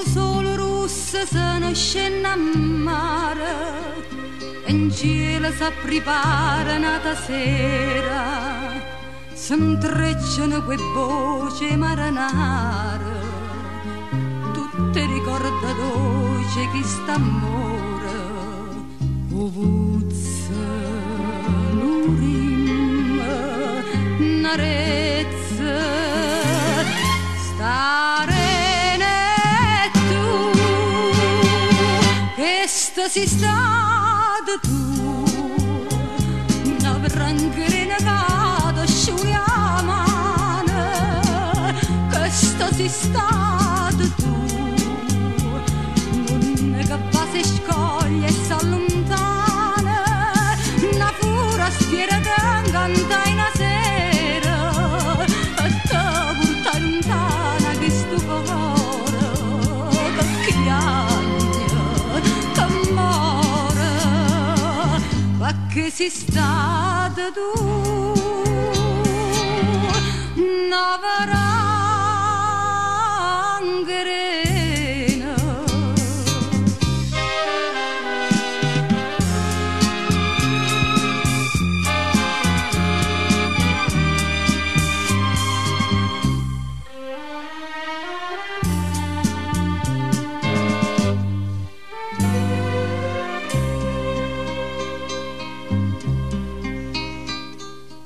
sole rosse se ne scende a mare, in cielo si prepara nata sera, si intrecciano quelle voci marinare, tutte ricorda dolce chi sta amore, ovuzza l'urim, narezza, starene tu, che si stata tu, una brancherina cata scioglie la mano, che si stata tu, non che va si scoglie e si allontana, una pura stiera che canta in una sera, e te porta lontana che sto cuore, che chiagna, che muore, perché sei stata tu, una brancherina.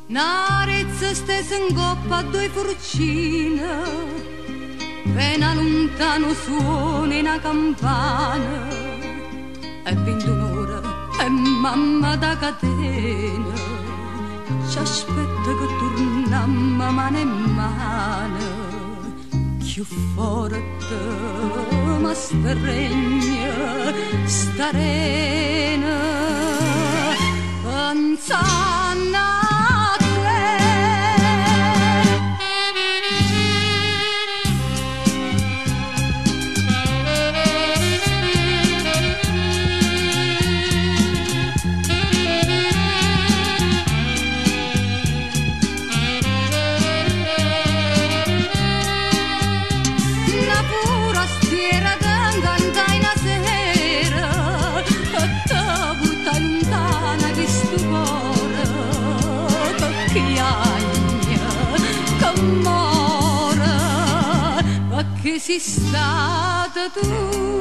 Narezza stesa in coppa a due forcine, pena lontano suona una campana, è 21 ore e mamma da catena ci aspetta che torniamo mano in mano, più forte ma sferregna starena, pensando a che sei stata tu.